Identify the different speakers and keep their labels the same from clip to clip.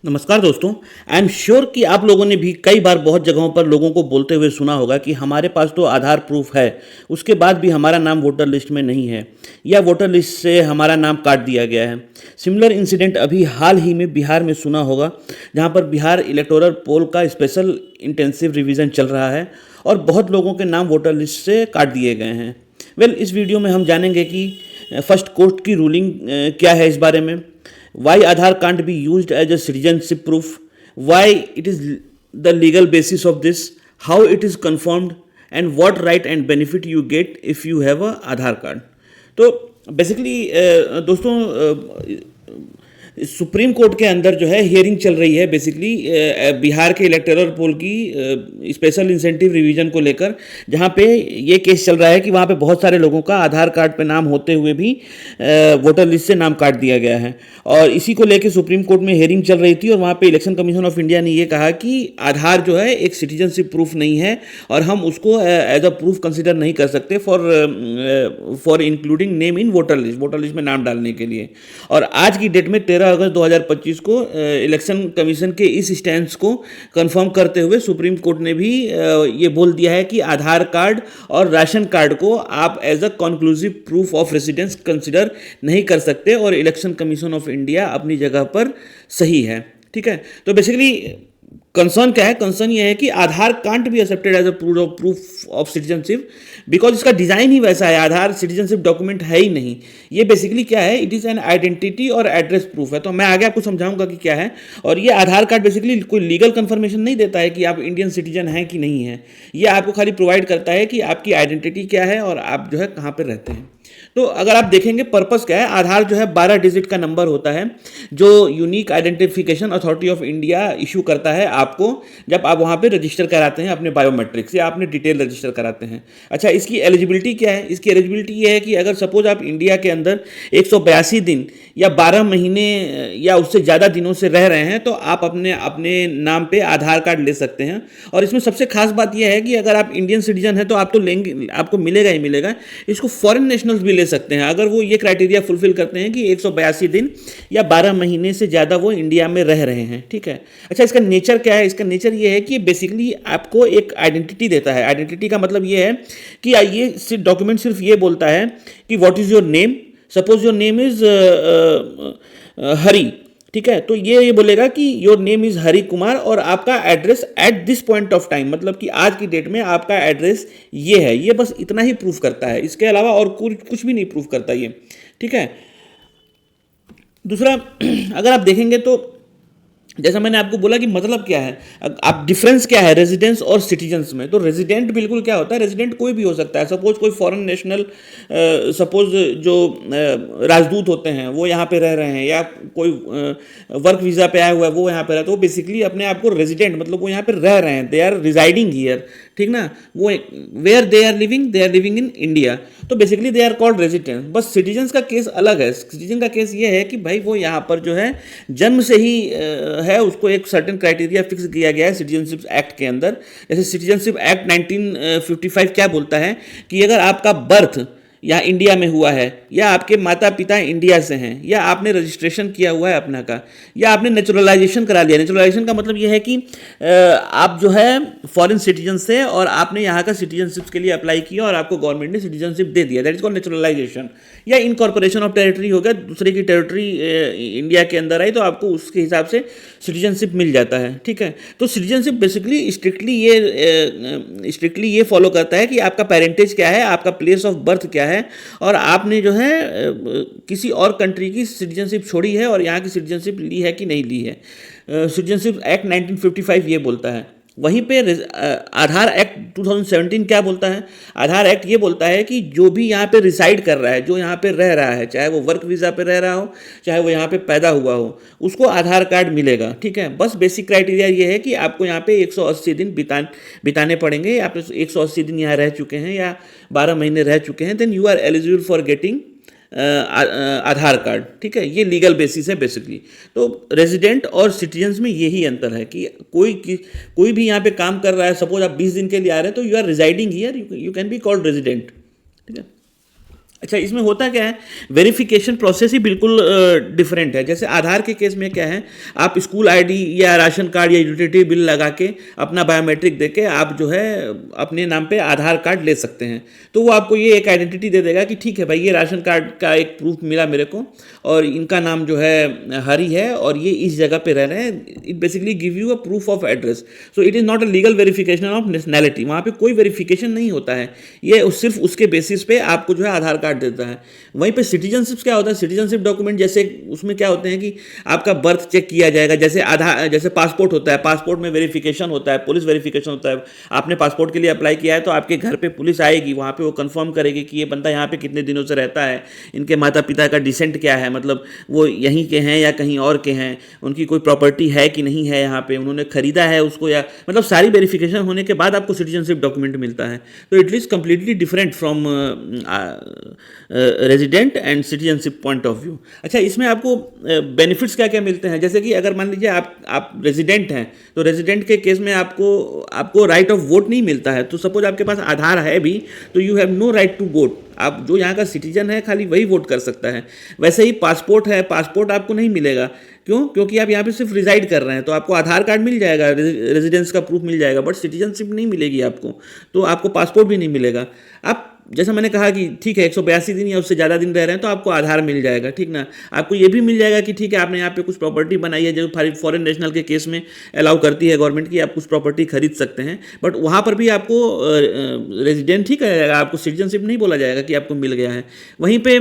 Speaker 1: नमस्कार दोस्तों। I am sure कि आप लोगों ने भी कई बार बहुत जगहों पर लोगों को बोलते हुए सुना होगा कि हमारे पास तो आधार प्रूफ है, उसके बाद भी हमारा नाम वोटर लिस्ट में नहीं है या वोटर लिस्ट से हमारा नाम काट दिया गया है। सिमिलर इंसिडेंट अभी हाल ही में बिहार में सुना होगा, जहां पर बिहार इलेक्टोरल पोल का स्पेशल इंटेंसिव रिवीजन चल रहा है और बहुत लोगों के नाम वोटर लिस्ट से काट दिए गए हैं। इस वीडियो में हम जानेंगे कि फर्स्ट कोर्ट की रूलिंग क्या है इस बारे में, why Aadhaar can't be used as a citizenship proof, why it is the legal basis of this, how it is confirmed, and what right and benefit you get if you have a Aadhaar card. तो basically दोस्तों, supreme court के अंदर जो है hearing चल रही है basically Bihar के इलेक्टोरल पोल की स्पेशल इंसेंटिव रिवीजन को लेकर, जहां पे ये केस चल रहा है कि वहां पे बहुत सारे लोगों का आधार कार्ड पे नाम होते हुए भी वोटर लिस्ट से नाम काट दिया गया है। और इसी को लेकर सुप्रीम कोर्ट में हियरिंग चल रही थी और वहां पे इलेक्शन कमीशन ऑफ इंडिया ने ये कहा कि आधार जो है एक सिटीजनशिप प्रूफ नहीं है और हम उसको एज अ प्रूफ कंसिडर नहीं कर सकते for including name in voter list में नाम डालने के लिए। और आज की डेट में 13 अगस्त 2025 को इलेक्शन कमीशन के इस स्टैंड को कंफर्म करते हुए सुप्रीम कोर्ट ने भी ये बोल दिया है कि आधार कार्ड और राशन कार्ड को आप as a conclusive proof of residence consider नहीं कर सकते और इलेक्शन कमीशन ऑफ इंडिया अपनी जगह पर सही है। ठीक है, तो बेसिकली कंसर्न क्या है? कंसर्न ये है कि Aadhaar can't be accepted as a proof of citizenship because इसका डिजाइन ही वैसा है। आधार सिटीजनशिप डॉक्यूमेंट है ही नहीं। ये बेसिकली क्या है? इट इज एन आइडेंटिटी और एड्रेस प्रूफ है। तो मैं आगे आपको समझाऊंगा कि क्या है। और ये आधार कार्ड बेसिकली कोई लीगल कंफर्मेशन नहीं देता है कि आप इंडियन सिटीजन हैं कि नहीं है। ये आपको खाली प्रोवाइड करता है कि आपकी आइडेंटिटी क्या है और आप जो है कहाँ पर रहते हैं। तो अगर आप देखेंगे पर्पस क्या है, आधार जो है 12 डिजिट का नंबर होता है जो unique identification authority of India issue करता है आपको जब आप वहाँ पे रजिस्टर कराते हैं अपने बायोमेट्रिक्स या अपने डिटेल रजिस्टर कराते हैं। अच्छा, इसकी एलिजिबिलिटी क्या है? इसकी एलिजिबिलिटी ये है कि अगर सपोज आप इंडिया के अंदर 182 दिन या 12 महीने या उससे ज़्यादा दिनों से रह रहे हैं तो आप अपने अपने नाम पे आधार कार्ड ले सकते हैं। और इसमें सबसे खास बात यह है कि अगर आप इंडियन सिटीजन हैं तो आप तो लेंगे, आपको मिलेगा ही मिलेगा। इसको फॉरेन नेशनल्स भी ले सकते हैं अगर वो ये क्राइटेरिया फुलफिल करते हैं कि 182 दिन या 12 महीने से ज़्यादा वो इंडिया में रह रहे हैं। ठीक है। अच्छा, इसका नेचर क्या है? इसका नेचर ये है कि बेसिकली आपको एक आइडेंटिटी देता है। आइडेंटिटी का मतलब ये है कि ये डॉक्यूमेंट सिर्फ ये बोलता है कि what is your name. Suppose your name is Hari. ठीक है, तो ये बोलेगा कि your name is Hari Kumar और आपका address at this point of time, मतलब कि आज की डेट में आपका एड्रेस ये है। ये बस इतना ही प्रूफ करता है, इसके अलावा और कुछ भी नहीं प्रूफ करता ये। ठीक है। दूसरा, अगर आप देखेंगे तो जैसा मैंने आपको बोला कि मतलब क्या है, आप डिफरेंस क्या है रेजिडेंस और सिटीजन्स में। तो रेजिडेंट बिल्कुल क्या होता है? रेजिडेंट कोई भी हो सकता है। सपोज कोई फॉरेन नेशनल, सपोज जो राजदूत होते हैं वो यहाँ पे रह रहे हैं या कोई वर्क वीज़ा पे आया हुआ है वो यहाँ पे रहा, तो वो बेसिकली अपने आप को रेजिडेंट, मतलब वो यहाँ पे रह रहे हैं, दे आर रिजाइडिंग हियर। ठीक ना, वो where they are living in India, तो basically they are called resident. बस सिटीजन्स का केस अलग है। सिटीजन का केस ये है कि भाई वो यहाँ पर जो है जन्म से ही है, उसको एक सर्टेन क्राइटेरिया फिक्स किया गया है सिटीजनशिप एक्ट के अंदर। जैसे सिटीजनशिप एक्ट 1955 क्या बोलता है कि अगर आपका बर्थ या इंडिया में हुआ है या आपके माता पिता इंडिया से हैं या आपने रजिस्ट्रेशन किया हुआ है अपना का या आपने नेचुरलाइजेशन करा लिया। नेचुरलाइजेशन का मतलब यह है कि आप जो है फॉरेन सिटीजन से और आपने यहाँ का सिटीजनशिप के लिए अप्लाई किया और आपको गवर्नमेंट ने सिटीजनशिप दे दिया, दैट इज कॉल्ड नेचुरलाइजेशन। या इनकॉर्पोरेशन ऑफ टेरिटरी हो गया, दूसरे की टेरिटरी इंडिया के अंदर आई तो आपको उसके हिसाब से सिटीजनशिप मिल जाता है। ठीक है, तो सिटीजनशिप बेसिकली स्ट्रिक्टली ये फॉलो करता है कि आपका पेरेंटेज क्या है, आपका प्लेस ऑफ बर्थ क्या है और आपने जो है किसी और कंट्री की सिटीजनशिप छोड़ी है और यहाँ की सिटीजनशिप ली है कि नहीं ली है। सिटीजनशिप एक्ट 1955 ये बोलता है। वहीं पे आधार एक्ट 2017 क्या बोलता है? आधार एक्ट ये बोलता है कि जो भी यहाँ पे रिसाइड कर रहा है, जो यहाँ पे रह रहा है, चाहे वो वर्क वीज़ा पे रह रहा हो, चाहे वो यहाँ पे पैदा हुआ हो, उसको आधार कार्ड मिलेगा। ठीक है, बस बेसिक क्राइटेरिया ये है कि आपको यहाँ पे 180 दिन बिताने पड़ेंगे। आप 180 दिन यहाँ रह चुके हैं या 12 महीने रह चुके हैं, then you are eligible for getting Aadhaar card. ठीक है, ये लीगल बेसिस है बेसिकली। तो रेजिडेंट और सिटीजन्स में यही अंतर है कि कोई भी यहाँ पे काम कर रहा है, सपोज आप 20 दिन के लिए आ रहे हैं तो you are residing here, you can be called resident. ठीक है। अच्छा, इसमें होता क्या है, वेरिफिकेशन प्रोसेस ही बिल्कुल डिफरेंट है। जैसे आधार के केस में क्या है, आप स्कूल आईडी या राशन कार्ड या यूटिलिटी बिल लगा के अपना बायोमेट्रिक देके आप जो है अपने नाम पे आधार कार्ड ले सकते हैं। तो वो आपको ये एक आइडेंटिटी दे देगा कि ठीक है भाई, ये राशन कार्ड का एक प्रूफ मिला मेरे को और इनका नाम जो है हरी है और ये इस जगह पे रह रहे हैं। It basically give you a proof of address. So it is not a legal verification of nationality. वहाँ पे कोई वेरिफिकेशन नहीं होता है, ये सिर्फ उसके बेसिस पे आपको जो है आधार कार्ड देता है। वहीं पे सिटीजनशिप क्या होता है, सिटीजनशिप डॉक्यूमेंट जैसे उसमें क्या होते हैं कि आपका बर्थ चेक किया जाएगा। जैसे आधार, जैसे पासपोर्ट होता है, पासपोर्ट में वेरिफिकेशन होता है, पुलिस वेरिफिकेशन होता है। आपने पासपोर्ट के लिए अप्लाई किया है तो आपके घर पे पुलिस आएगी, वहाँ पे वो कंफर्म करेगी कि ये बंदा यहाँ पे कितने दिनों से रहता है, इनके माता पिता का डिसेंट क्या है, मतलब वो यहीं के हैं या कहीं और के हैं, उनकी कोई प्रॉपर्टी है कि नहीं है यहाँ पे, उन्होंने खरीदा है उसको या, मतलब सारी वेरिफिकेशन होने के बाद आपको सिटीजनशिप डॉक्यूमेंट मिलता है। तो it is completely different from resident and citizenship point of view. अच्छा, इसमें आपको बेनिफिट्स क्या क्या मिलते हैं, जैसे कि अगर मान लीजिए आप रेजिडेंट हैं, तो रेजिडेंट के केस में आपको राइट ऑफ वोट नहीं मिलता है। तो सपोज आपके पास आधार है भी तो you have no right to vote. आप जो यहाँ का सिटीजन है खाली वही वोट कर सकता है। वैसे ही पासपोर्ट है, पासपोर्ट आपको नहीं मिलेगा। क्यों? क्योंकि आप यहाँ पे सिर्फ रिजाइड कर रहे हैं। तो आपको आधार कार्ड मिल जाएगा, रेजिडेंस का प्रूफ मिल जाएगा, बट सिटीजनशिप नहीं मिलेगी आपको। तो आपको पासपोर्ट भी नहीं मिलेगा। आप, जैसा मैंने कहा कि ठीक है 182 दिन या उससे ज़्यादा दिन रह रहे हैं तो आपको आधार मिल जाएगा, ठीक ना। आपको ये भी मिल जाएगा कि ठीक है आपने यहाँ पे कुछ प्रॉपर्टी बनाई है, जो फॉरेन नेशनल के केस में अलाउ करती है गवर्नमेंट की, आप कुछ प्रॉपर्टी खरीद सकते हैं। बट वहाँ पर भी आपको रेजिडेंट ही कहा जाएगा, आपको सिटीजनशिप नहीं बोला जाएगा कि आपको मिल गया है। वहीं पे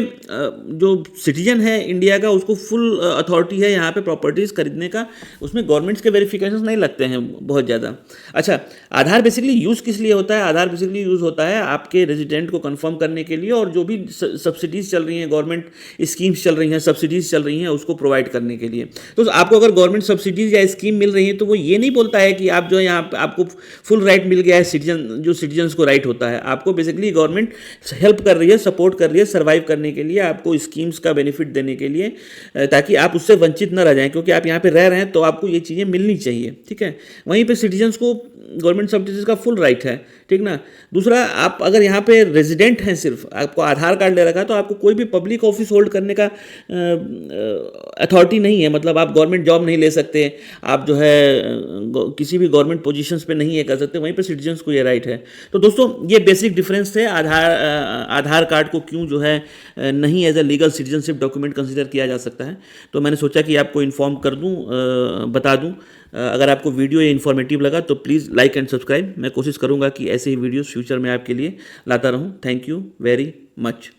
Speaker 1: जो सिटीजन है इंडिया का, उसको फुल अथॉरिटी है यहाँ पे प्रॉपर्टीज़ खरीदने का। उसमें गवर्नमेंट्स के वेरिफिकेशन नहीं लगते हैं बहुत ज़्यादा। अच्छा, आधार बेसिकली यूज़ किस लिए होता है? आधार बेसिकली यूज़ होता है आपके रेजिडेंट को कंफर्म करने के लिए, और जो भी सब्सिडीज़ चल रही हैं, गवर्नमेंट स्कीम्स चल रही हैं, सब्सिडीज़ चल रही हैं, उसको प्रोवाइड करने के लिए। तो आपको अगर गवर्नमेंट सब्सिडीज़ या स्कीम मिल रही है तो वो ये नहीं बोलता है कि आप जो है यहाँ आपको फुल राइट मिल गया है, सिटीजन्स को राइट होता है। आपको बेसिकली गवर्नमेंट हेल्प कर रही है, सपोर्ट कर रही है सर्वाइव करने के लिए, आपको स्कीम्स का बेनिफिट देने के लिए, ताकि आप उससे वंचित न रह जाएं। क्योंकि आप यहाँ पे रह रहे हैं तो आपको ये चीज़ें मिलनी चाहिए, ठीक है। वहीं पे सिटीजन्स को गवर्नमेंट सब्सिडीज का फुल राइट है, ठीक ना। दूसरा, आप अगर यहाँ पे रेजिडेंट हैं, सिर्फ आपको आधार कार्ड ले रखा है, तो आपको कोई भी पब्लिक ऑफिस होल्ड करने का अथॉरिटी नहीं है। मतलब आप गवर्नमेंट जॉब नहीं ले सकते, आप जो है किसी भी गवर्नमेंट पोजीशंस पे नहीं है कर सकते। वहीं पे सिटीजन्स को ये राइट है। तो दोस्तों, ये बेसिक डिफरेंस है आधार कार्ड को क्यों जो है नहीं as a legal citizenship document consider किया जा सकता है। तो मैंने सोचा कि आपको इन्फॉर्म कर दूं, बता दूं। अगर आपको वीडियो ये इन्फॉर्मेटिव लगा तो प्लीज़ लाइक एंड सब्सक्राइब। मैं कोशिश करूंगा कि ऐसे ही वीडियोस फ्यूचर में आपके लिए लाता रहूं। Thank you very much.